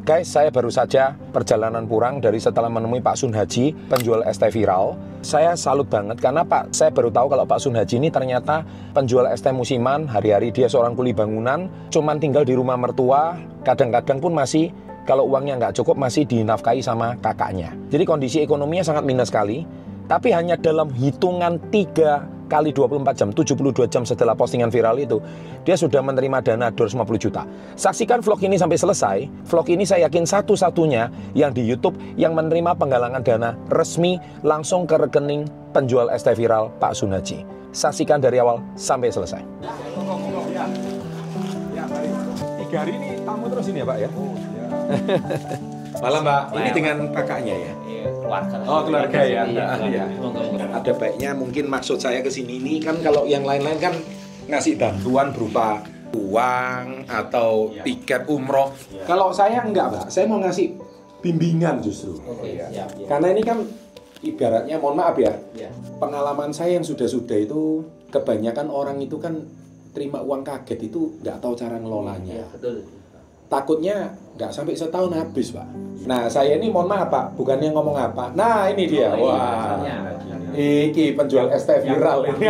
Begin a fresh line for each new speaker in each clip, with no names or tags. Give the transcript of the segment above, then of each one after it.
Guys, saya baru saja perjalanan pulang dari setelah menemui Pak Sun Haji, penjual es teh viral. Saya salut banget karena saya baru tahu kalau Pak Sun Haji ini ternyata penjual es teh musiman. Hari-hari dia seorang kuli bangunan, cuman tinggal di rumah mertua, kadang-kadang pun masih kalau uangnya nggak cukup masih dinafkahi sama kakaknya. Jadi kondisi ekonominya sangat minus sekali. Tapi hanya dalam hitungan 3 kali 24 jam, 72 jam setelah postingan viral itu, dia sudah menerima dana 250 juta. Saksikan vlog ini sampai selesai. Vlog ini saya yakin satu-satunya yang di YouTube yang menerima penggalangan dana resmi langsung ke rekening penjual es teh viral Pak Sun Haji. Saksikan dari awal sampai selesai. Tiga hari ini tamu terus ini ya Pak ya? Malam Mbak, ini dengan kakaknya ya?
Keluarga.
Oh keluarga ya?
Iya.
Ada baiknya mungkin maksud saya ke sini ini kan kalau yang lain-lain kan ngasih bantuan berupa uang atau tiket umroh. Kalau saya enggak Mbak, saya mau ngasih bimbingan justru. Karena ini kan ibaratnya, mohon maaf ya, pengalaman saya yang sudah-sudah itu kebanyakan orang itu kan terima uang kaget itu nggak tahu cara ngelolanya.
Betul.
Takutnya nggak sampai setahun habis Pak. Nah saya ini mohon maaf Pak, bukannya ngomong apa. Nah ini dia, wah, iki penjual es teh viral ini.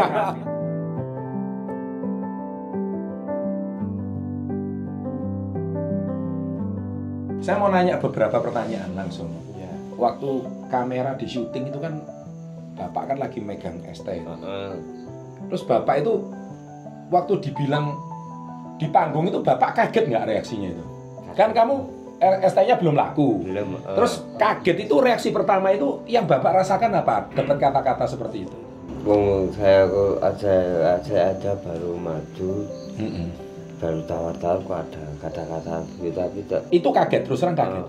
Saya mau nanya beberapa pertanyaan langsung. Waktu kamera di syuting itu kan Bapak kan lagi megang es teh. Terus Bapak itu waktu dibilang di panggung itu Bapak kaget nggak reaksinya itu? Kan kamu ST-nya belum laku. Terus kaget itu reaksi pertama itu yang Bapak rasakan apa? Dapat kata-kata seperti itu?
Saya aja baru maju, baru tawar-tawar kok ada kata-kata begitu tapi
itu kaget, terus terang kaget.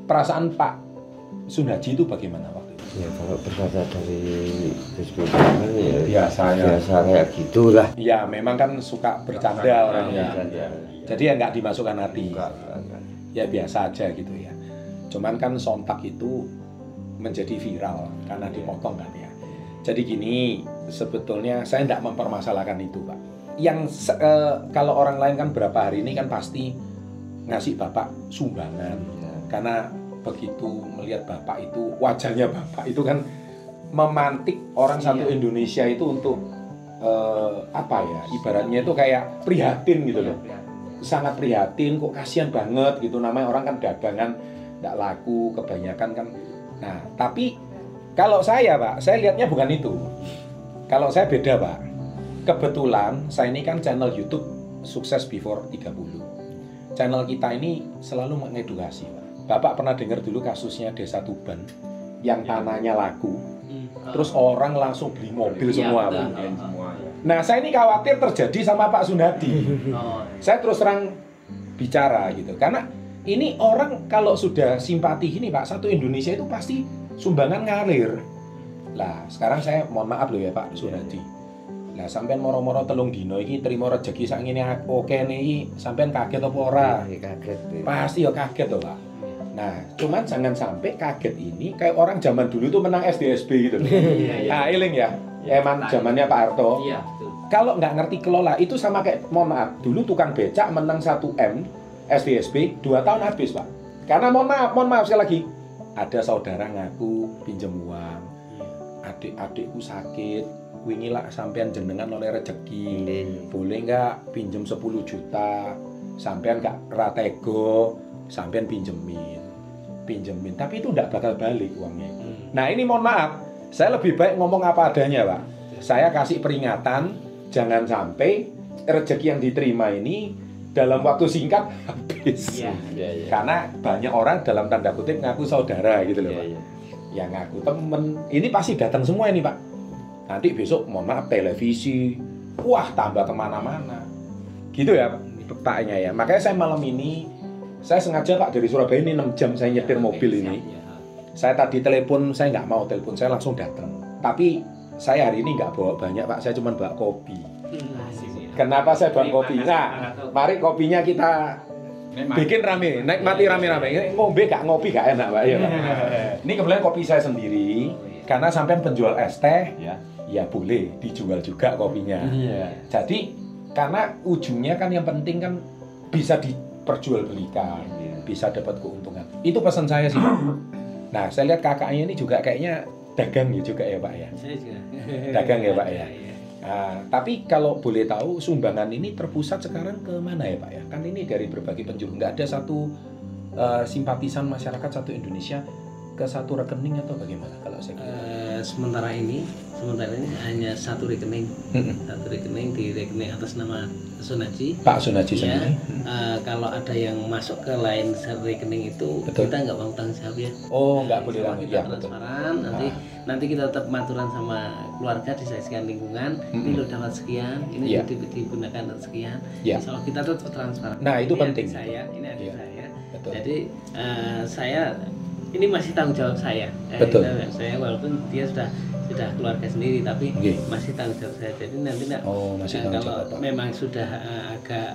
Perasaan Pak Sun Haji itu bagaimana waktu itu?
Ya kalau berkata dari Facebook kan ya biasa kayak gitulah.
Ya memang kan suka bercanda orangnya. Jadi ya nggak dimasukkan hati. Ya biasa aja gitu ya. Cuman kan sontak itu menjadi viral karena dipotong kan ya. Jadi gini, sebetulnya saya nggak mempermasalahkan itu Pak. Yang kalau orang lain kan berapa hari ini kan pasti ngasih Bapak sumbangan. Karena begitu melihat Bapak itu, wajahnya Bapak itu kan memantik orang satu Indonesia itu untuk apa ya, ibaratnya itu kayak prihatin gitu loh. Sangat prihatin, kok kasihan banget gitu, namanya orang kan dagangan nggak laku kebanyakan kan. Nah tapi kalau saya Pak, saya lihatnya bukan itu. Kalau saya beda Pak. Kebetulan saya ini kan channel YouTube Sukses Before 30. Channel kita ini selalu mengedukasi Pak. Bapak pernah dengar dulu kasusnya Desa Tuban yang tanahnya laku, terus orang langsung beli mobil semua Pak. Nah saya ini khawatir terjadi sama Pak Sun Haji. Saya terus terang bicara gitu, karena ini orang kalau sudah simpati ini Pak, satu Indonesia itu pasti sumbangan ngalir. Lah sekarang saya mohon maaf loh ya Pak Sun Haji. Lah sampean moro-moro telung dino iki trimo rejeki sak ngene oke niki, sampean kaget apa ora?
Kaget.
Pasti ya kaget loh Pak. Nah, cuman jangan sampai kaget ini kayak orang zaman dulu tuh menang SDSB gitu. Nah, iling ya. Eman zamannya Pak Harto.
Iya, betul.
Kalau nggak ngerti kelola itu sama kayak, mohon maaf, dulu tukang becak menang 1M SDSB 2 tahun habis Pak. Karena mohon maaf sekali lagi, ada saudara ngaku pinjem uang, adik-adikku sakit, wingilah sampean jenengan oleh rezeki, boleh nggak pinjem 10 juta, sampean nggak ratego, sampean pinjemin, tapi itu nggak bakal balik uangnya. Nah ini mohon maaf, saya lebih baik ngomong apa adanya Pak. Saya kasih peringatan, jangan sampai rezeki yang diterima ini dalam waktu singkat habis. Karena banyak orang dalam tanda kutip ngaku saudara gitu loh Pak. Yang ngaku temen, ini pasti datang semua ini Pak. Nanti besok mohon maaf televisi, wah tambah kemana-mana. Gitu ya Paknya ya. Makanya saya malam ini, saya sengaja Pak dari Surabaya ini 6 jam saya nyetir mobil ini. Saya tadi telepon, saya nggak mau telepon, saya langsung datang. Tapi saya hari ini nggak bawa banyak Pak, saya cuma bawa kopi. Kenapa saya bawa kopi? Nah, mari kopinya kita bikin rame, nikmati rame-rame. Ngombe gak ngopi gak enak Pak ya Pak. Ini kebetulan kopi saya sendiri, karena sampean penjual es teh, ya boleh dijual juga kopinya. Jadi karena ujungnya kan yang penting kan bisa diperjualbelikan, bisa dapat keuntungan. Itu pesan saya sih. Nah, saya lihat kakaknya ini juga kayaknya dagang juga ya Pak ya.
Saya juga.
Dagang ya Pak ya. Nah, tapi kalau boleh tahu sumbangan ini terpusat sekarang ke mana ya Pak ya? Kan ini dari berbagai penjuru, nggak ada satu simpatisan masyarakat satu Indonesia ke satu rekening atau bagaimana kalau saya kira?
Sementara ini hanya satu rekening, di rekening atas nama Sunaji.
Pak Sunaji
ya,
sendiri.
Kalau ada yang masuk ke lain rekening itu,
betul.
Kita nggak mau tanggung jawab ya.
Oh, nggak boleh langsung
ya, transparan. Nanti kita tetap maturan sama keluarga, disaksikan lingkungan. Ini lo dapat sekian, ini digunakan sekian. Insya Allah kita tetap transparan.
Nah itu
ini
penting.
Ini adik saya.
Betul.
Jadi saya ini masih tanggung jawab saya.
Betul.
Saya walaupun dia sudah keluarga sendiri, tapi masih tanggung jawab saya. Jadi nanti kalau memang sudah agak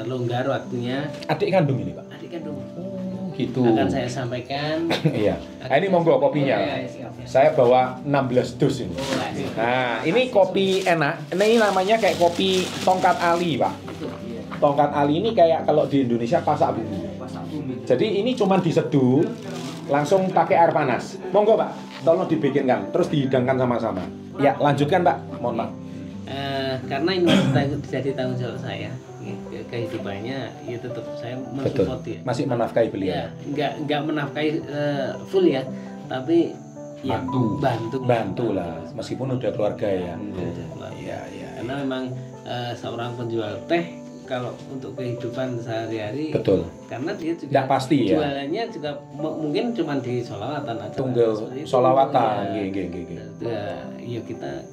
longgar waktunya.
Adik kandung ini Pak?
Adik kandung.
Oh, gitu.
Akan saya sampaikan.
Iya. Ini monggo kopinya. Saya bawa 16 dus ini. Nah, ini kopi enak. Ini namanya kayak kopi tongkat ali Pak. Tongkat ali ini kayak kalau di Indonesia pasak bumi. Jadi ini cuma diseduh, langsung pakai air panas. Monggo Pak, tolong dibikinkan, terus dihidangkan sama-sama. Ya, lanjutkan Pak, mohon maaf.
Karena ini masih jadi tanggung jawab saya, kehidupannya ya tetap saya mensupport dia.
Masih menafkahi beliau?
Ya, nggak menafkahi full ya, tapi ya bantu lah, meskipun udah keluarga ya. Iya. Karena memang seorang penjual teh, kalau untuk kehidupan sehari-hari,
betul.
Karena dia juga
nggak pasti ya.
Jualannya juga mungkin cuma di sholawatan aja.
Tunggal sholawatan,
ya kita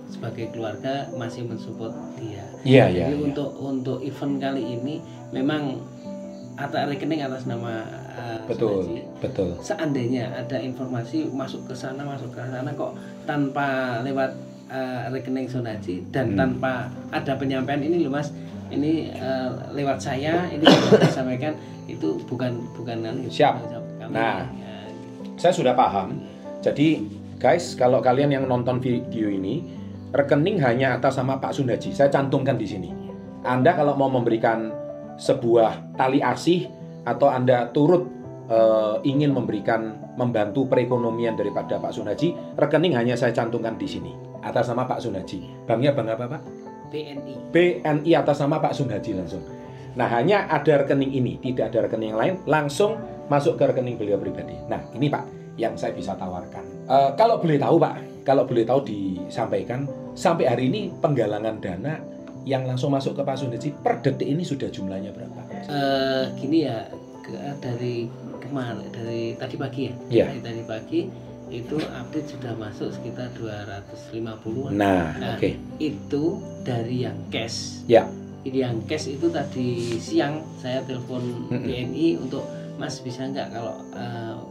sebagai keluarga masih mensupport dia.
Iya.
Jadi untuk event kali ini memang ada rekening atas nama
betul.
Seandainya ada informasi masuk ke sana kok tanpa lewat rekening Sunaji dan tanpa ada penyampaian ini loh Mas. Ini lewat saya, ini saya sampaikan itu bukan
siap. Nah, saya sudah paham. Jadi guys, kalau kalian yang nonton video ini, rekening hanya atas nama Pak Sunaji. Saya cantumkan di sini. Anda kalau mau memberikan sebuah tali asih atau Anda turut ingin membantu perekonomian daripada Pak Sunaji, rekening hanya saya cantumkan di sini atas nama Pak Sunaji. Banknya bank apa Pak? BNI atas nama Pak Sunaji langsung. Nah, hanya ada rekening ini, tidak ada rekening yang lain, langsung masuk ke rekening beliau pribadi. Nah, ini Pak yang saya bisa tawarkan. Kalau boleh tahu Pak, kalau boleh tahu disampaikan, sampai hari ini penggalangan dana yang langsung masuk ke Pak Sunaji per detik ini sudah jumlahnya berapa?
Gini ya, dari kemarin, dari tadi pagi ya. Tadi pagi itu update sudah masuk sekitar 250-an.
Nah, oke.
Itu dari yang cash.
Ya.
Yang cash itu tadi siang saya telepon BNI untuk Mas bisa nggak kalau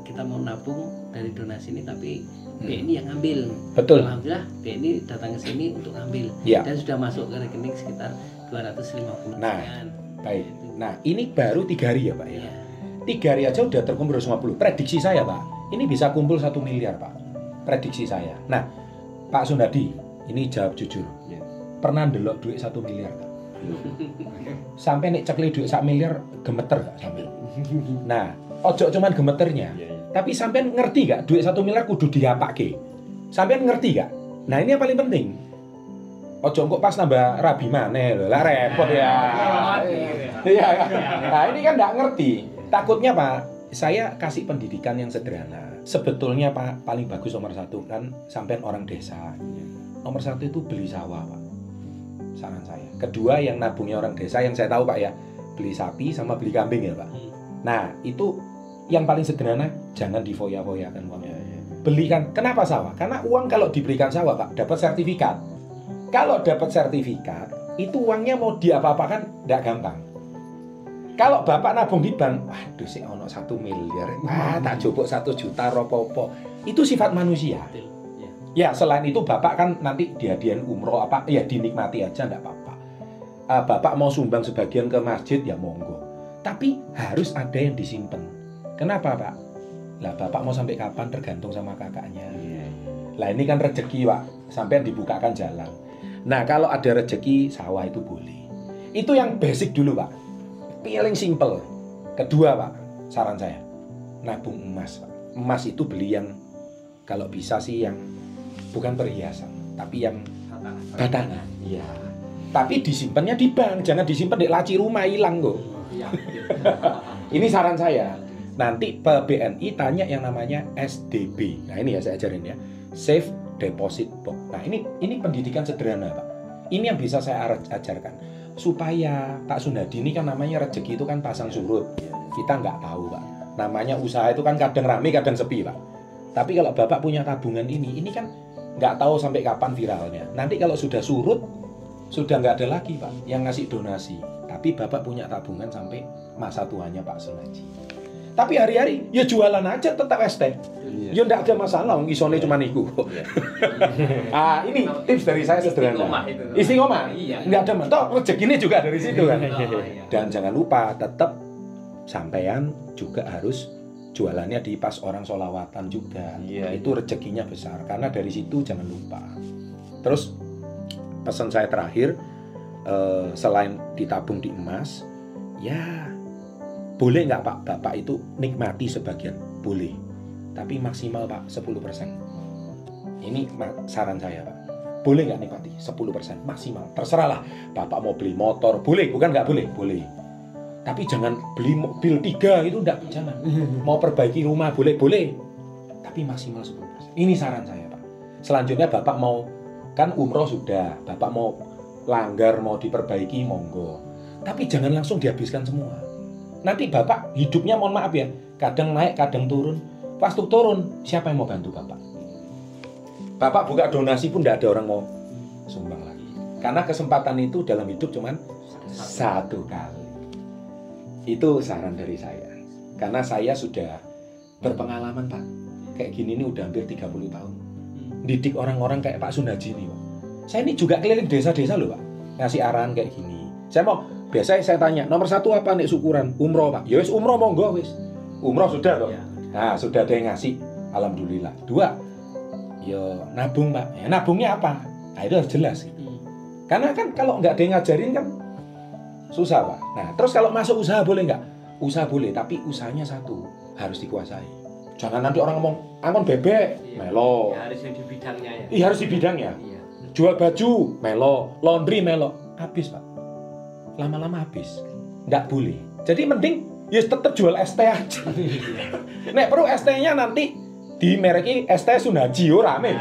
kita mau nabung dari donasi ini tapi BNI yang ngambil.
Betul.
Alhamdulillah BNI datang ke sini untuk ngambil dan sudah masuk ke rekening sekitar 250.
Nah, baik. Nah, ini baru 3 hari ya Pak ya. 3 hari aja udah terkumpul 250. Prediksi saya Pak, ini bisa kumpul 1 miliar Pak. Prediksi saya. Nah, Pak Sunadi, ini jawab jujur. Pernah ndelok duit 1 miliar Pak? Sampai nek cekli duit 1 miliar gemeter gak sampai? Nah, ojo cuman gemeternya. Tapi sampean ngerti gak duit 1 miliar kudu diapake? Sampean ngerti gak? Nah, ini yang paling penting. Ojo kok pas nambah rabi maneh lho. Lah repot ya. Iya. Nah, ini kan nggak ngerti. Takutnya Pak, saya kasih pendidikan yang sederhana. Sebetulnya Pak, paling bagus nomor 1 kan sampean orang desa. Nomor 1 itu beli sawah Pak. Saran saya. Kedua yang nabungnya orang desa yang saya tahu Pak ya, beli sapi sama beli kambing ya Pak. Nah, itu yang paling sederhana, jangan difoya-foyakan uangnya. Belikan. Kenapa sawah? Karena uang kalau diberikan sawah Pak, dapat sertifikat. Kalau dapat sertifikat, itu uangnya mau diapa-apakan tidak gampang. Kalau Bapak nabung di bank, waduh sih ono 1 miliar, tak jupuk 1 juta ropo-opo. Itu sifat manusia. Ya, selain itu Bapak kan nanti dihadiahin umroh apa, ya dinikmati aja enggak apa-apa. Bapak mau sumbang sebagian ke masjid ya monggo. Tapi harus ada yang disimpan. Kenapa Pak? Lah Bapak mau sampai kapan tergantung sama kakaknya. Lah ini kan rezeki Pak, sampai dibukakan jalan. Nah, kalau ada rezeki sawah itu boleh. Itu yang basic dulu Pak. paling simple. Kedua Pak, saran saya nabung emas Pak. Emas itu beli yang kalau bisa sih yang bukan perhiasan, tapi yang batangan. Iya. Tapi disimpannya di bank, jangan disimpan di laci rumah hilang kok. Ini saran saya. Nanti BNI tanya yang namanya SDB. Nah ini ya saya ajarin ya, Safe Deposit Box. Nah ini pendidikan sederhana Pak. Ini yang bisa saya ajarkan supaya Pak Sunhadi ini kan namanya rezeki itu kan pasang surut. Kita nggak tahu Pak. Namanya usaha itu kan kadang rame kadang sepi Pak. Tapi kalau Bapak punya tabungan ini kan nggak tahu sampai kapan viralnya. Nanti kalau sudah surut, sudah nggak ada lagi Pak yang ngasih donasi. Tapi Bapak punya tabungan sampai masa tuanya Pak Sunhadi. Tapi hari-hari ya jualan aja tetap ST. Ya nggak ada masalah, isone cuma niku. Ini tips dari saya sederhana. Istiqomah. Nggak ada masalah. Rezekinya juga dari situ kan. Dan jangan lupa tetap sampean juga harus jualannya di pas orang sholawatan juga. Itu rezekinya besar karena dari situ jangan lupa. Terus pesan saya terakhir, selain ditabung di emas, ya boleh nggak Pak, Bapak itu nikmati sebagian? Boleh. Tapi maksimal Pak 10%. Ini saran saya Pak. Boleh nggak nikmati? 10% maksimal. Terserahlah. Bapak mau beli motor, boleh. Bukan nggak boleh? Boleh. Tapi jangan beli mobil 3 itu enggak, jangan. Mau perbaiki rumah, boleh. Tapi maksimal 10%. Ini saran saya Pak. Selanjutnya Bapak mau, kan umroh sudah. Bapak mau langgar, mau diperbaiki, monggo. Tapi jangan langsung dihabiskan semua. Nanti Bapak hidupnya mohon maaf ya, kadang naik, kadang turun. Pas turun, siapa yang mau bantu Bapak? Bapak buka donasi pun tidak ada orang mau sumbang lagi. Karena kesempatan itu dalam hidup cuman satu kali. Itu saran dari saya. Karena saya sudah berpengalaman Pak. Kayak gini ini udah hampir 30 tahun. Didik orang-orang kayak Pak Sunhadi ini Pak. Saya ini juga keliling desa-desa loh Pak. Ngasih arahan kayak gini. Saya mau, biasanya saya tanya, nomor 1 apa nih syukuran? Umroh Pak. Ya wis umroh monggo wis. Umroh sudah kok. Nah, sudah ada yang ngasih. Alhamdulillah. 2, ya nabung Pak. Ya nabungnya apa? Nah, itu harus jelas. Karena kan kalau nggak ada yang ngajarin kan susah Pak. Nah, terus kalau masuk usaha boleh nggak? Usaha boleh, tapi usahanya satu, harus dikuasai. Jangan nanti orang ngomong, angon bebek, melo.
Ya, harus di bidangnya ya.
Iya, harus di bidangnya. Jual baju, melo. Laundry, melo. Habis Pak. Lama-lama habis. Nggak boleh. Jadi mending ya tetap jual ST aja. Nek perlu ST-nya nanti dimereki ST Sunhadi rame.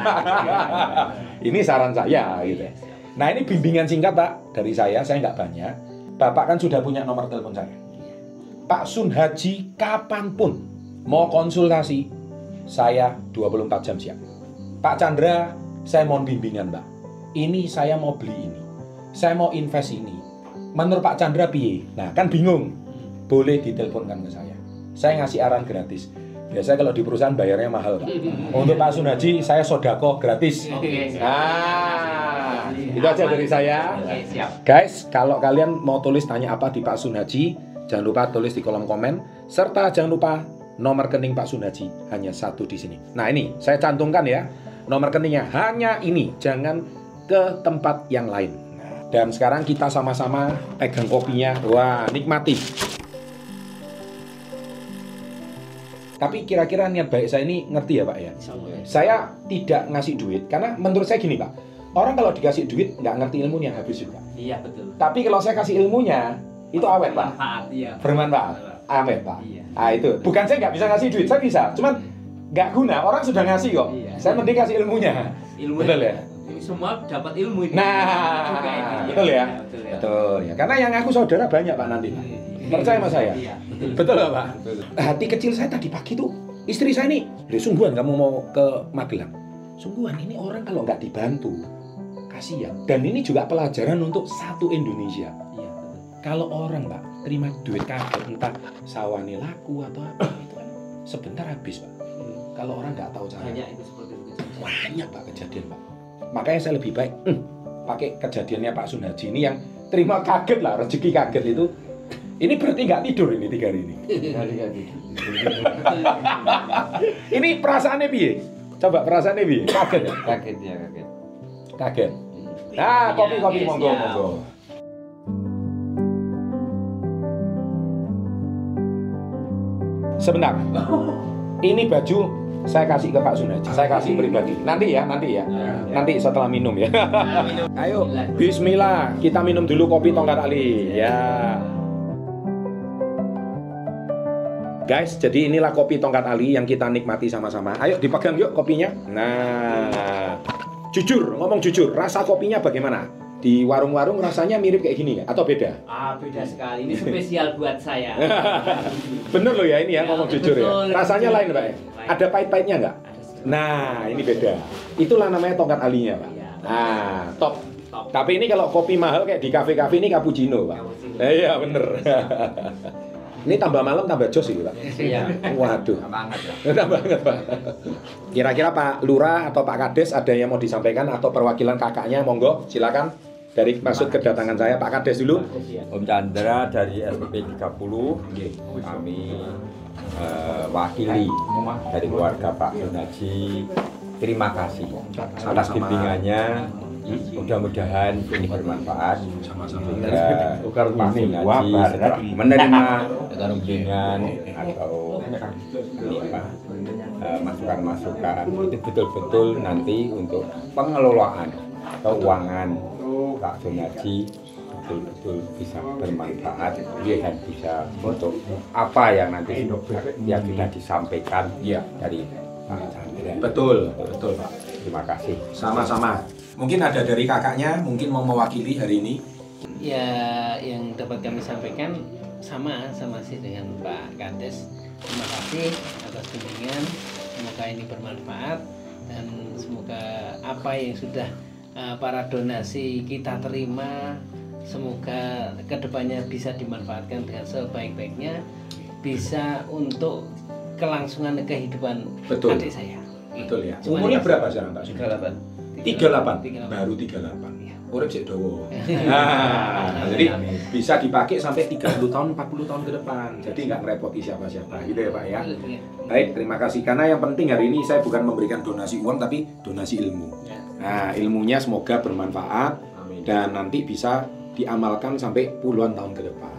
Ini saran saya gitu. Nah, ini bimbingan singkat Pak dari saya nggak banyak. Bapak kan sudah punya nomor telepon saya. Pak Sunhadi kapanpun mau konsultasi, saya 24 jam siap. Pak Chandra, saya mau bimbingan Pak. Ini saya mau beli ini. Saya mau invest ini. Menurut Pak Chandra piye? Nah, kan bingung. Boleh diteleponkan ke saya. Saya ngasih arahan gratis. Biasanya kalau di perusahaan bayarnya mahal Pak. Untuk Pak Sunhadi saya sodako gratis. Nah, itu aja dari saya. Guys, kalau kalian mau tulis tanya apa di Pak Sunhadi, jangan lupa tulis di kolom komen. Serta jangan lupa nomor rekening Pak Sunhadi hanya 1 di sini. Nah, ini saya cantumkan ya. Nomor rekeningnya hanya ini, jangan ke tempat yang lain. Dan sekarang kita sama-sama pegang kopinya. Wah, nikmati. Tapi kira-kira niat baik saya ini ngerti ya Pak ya? Saya tidak ngasih duit, karena menurut saya gini Pak, orang kalau dikasih duit nggak ngerti ilmunya habis juga.
Iya betul.
Tapi kalau saya kasih ilmunya, itu awet Pak. Bermanfaat. Awet Pak.
Iya.
Nah itu, bukan saya nggak bisa ngasih duit, saya bisa, cuman nggak guna, orang sudah ngasih kok.
Iya.
Saya mending kasih ilmunya. Betul ya?
Semua dapat ilmu ini.
Nah, betul ya? Betul ya. Karena yang aku saudara banyak Pak nanti. Percaya sama saya?
Iya.
Betul lah Pak? Betul. Hati kecil saya tadi pagi tuh, istri saya nih, sungguhan kamu mau ke Magelang. Sungguhan ini orang kalau nggak dibantu, kasihan. Dan ini juga pelajaran untuk satu Indonesia.
Iya.
Kalau orang Pak, terima duit kaget, entah sawani laku atau apa, itu kan sebentar habis Pak. Kalau orang nggak tahu cara.
Banyak itu seperti itu.
Banyak Pak kejadian Pak. Makanya saya lebih baik pakai kejadiannya Pak Sunhadi ini yang terima kaget lah, rezeki kaget itu. Ini berarti nggak tidur ini 3 hari ini. Ini perasaannya piye? Coba perasaannya piye? Kaget ya?
Kaget ya, kaget.
Kaget. Nah, kopi monggo. Sebentar. Ini baju saya kasih ke Pak Sunhaji. Saya kasih pribadi. Nanti ya. Nanti setelah minum ya. Ayo, bismillah. Kita minum dulu kopi Tongkat Ali. Ya. Guys, jadi inilah kopi Tongkat Ali yang kita nikmati sama-sama. Ayo dipegang yuk kopinya. Nah, jujur, ngomong jujur, rasa kopinya bagaimana? Di warung-warung rasanya mirip kayak gini nggak? Atau beda?
Beda sekali. Ini spesial buat saya.
Bener loh ya ini ya, ngomong jujur
betul,
ya. Rasanya
betul.
lain Pak. Ada pahit-pahitnya nggak? Nah, ini beda. Itulah namanya Tongkat Alinya Pak. Nah, top. Tapi ini kalau kopi mahal kayak di kafe-kafe ini cappuccino Pak. Iya bener. Ini tambah malam tambah jos ini Pak.
Iya.
Waduh. Tambah banget Pak. Kira-kira Pak Lurah atau Pak Kades ada yang mau disampaikan atau perwakilan kakaknya, monggo silakan. Dari maksud kedatangan saya Pak Kades dulu.
Om Chandra dari SPP 30. Kami wakili dari keluarga Pak Sunhaji. Terima kasih atas bimbingannya. Mudah-mudahan ini bermanfaat. Sehingga Pak Sunhaji setelah menerima bimbingan atau masukan-masukan itu betul-betul nanti untuk pengelolaan keuangan Pak Sunhaji betul-betul bisa bermanfaat dan bisa untuk apa yang nanti yang sudah disampaikan dari Pak Chandra.
Betul Pak.
Terima kasih.
Sama-sama. Mungkin ada dari kakaknya, mungkin mau mewakili hari ini.
Ya, yang dapat kami sampaikan sama sih dengan Pak Kades. Terima kasih atas bimbingan. Semoga ini bermanfaat dan semoga apa yang sudah para donasi kita terima, semoga kedepannya bisa dimanfaatkan dengan sebaik-baiknya, bisa untuk kelangsungan kehidupan adik saya.
Betul ya. Umurnya berapa sekarang Pak? 38. Baru 38. Urip sik dawa. Nah, jadi bisa dipakai sampai 30 tahun, 40 tahun ke depan. Jadi nggak merepoti siapa-siapa gitu ya Pak ya. Baik, terima kasih. Karena yang penting hari ini saya bukan memberikan donasi uang tapi donasi ilmu. Nah, ilmunya semoga bermanfaat dan nanti bisa diamalkan sampai puluhan tahun ke depan.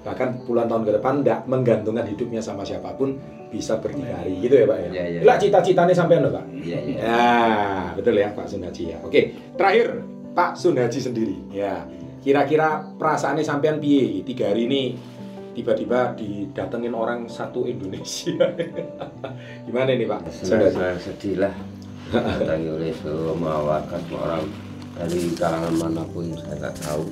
Bahkan puluhan tahun ke depan tidak menggantungkan hidupnya sama siapapun, bisa berdikari gitu ya Pak ya. Lah cita-citanya sampean loh Pak. Ya, betul ya Pak Sunhaji ya. Oke, terakhir Pak Sunhaji sendiri ya. Kira-kira perasaannya sampean piye 3 hari ini tiba-tiba didatengin orang satu Indonesia. Gimana ini Pak?
Saya sedih lah didatangi oleh semua warga, semua orang dari kalangan manapun saya nggak tahu.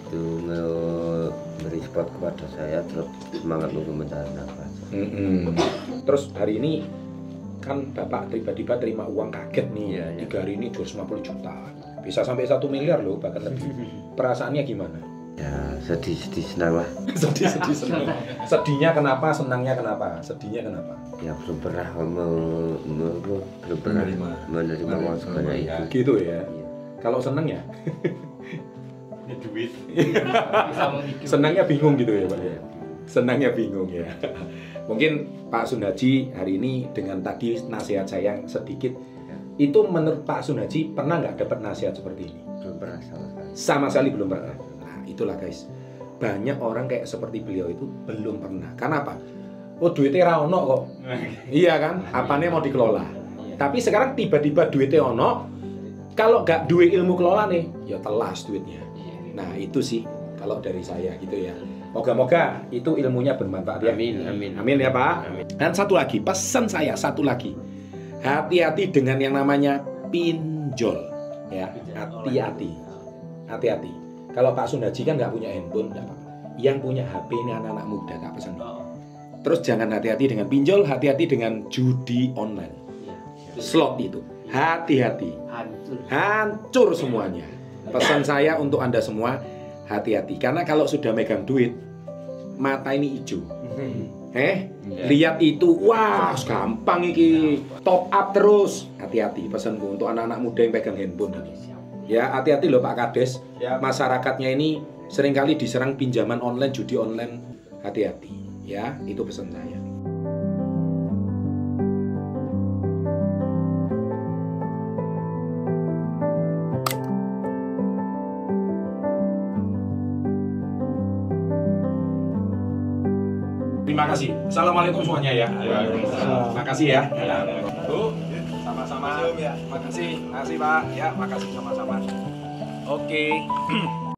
Itu memberi support kepada saya, terus semangat untuk mencari nafas.
Terus hari ini kan Bapak tiba-tiba terima uang kaget nih, 3 hari ini 250 juta, bisa sampai 1 miliar loh bahkan lebih. Perasaannya gimana?
Ya sedih senang lah.
sedih senang. Sedihnya kenapa? Senangnya kenapa? Sedihnya kenapa?
Ya belum pernah menerima uang sebanyak itu.
Gitu ya. Kalau senang ya?
Ini duit.
Senangnya bingung gitu ya Pak ya. Senangnya bingung ya. Mungkin Pak Sunhaji hari ini dengan tadi nasihat saya yang sedikit, itu menurut Pak Sunhaji pernah nggak dapat nasihat seperti ini?
Belum pernah
sama sekali belum pernah. Nah itulah guys, banyak orang kayak seperti beliau itu belum pernah. Karena apa? Oh duitnya ra ono kok. Iya kan? Apanya mau dikelola. Tapi sekarang tiba-tiba duitnya ono, kalau nggak duit ilmu kelola nih, ya telas duitnya. Nah itu sih kalau dari saya gitu ya. Moga-moga itu ilmunya bermanfaat ya. Amin ya Pak. Amin. Dan satu lagi, pesan saya satu lagi. Hati-hati dengan yang namanya pinjol ya. Hati-hati. Kalau Pak Sunhaji kan nggak punya handphone, nggak apa-apa. Yang punya HP ini anak-anak muda nggak pesan. Terus jangan hati-hati dengan pinjol, hati-hati dengan judi online. Slot itu. Hati-hati. Hancur semuanya. Pesan saya untuk Anda semua, hati-hati. Karena kalau sudah megang duit, mata ini hijau. Lihat itu, wah gampang iki, top up terus. Hati-hati, pesanku untuk anak-anak muda yang pegang handphone ini. Ya hati-hati loh Pak Kades. Masyarakatnya ini seringkali diserang pinjaman online, judi online. Hati-hati. Ya, itu pesan saya. Terima kasih. Assalamualaikum semuanya ya.
Waalaikumsalam.
Makasih ya. Bu, sama-sama. Makasih Pak. Ya, makasih sama-sama. Oke.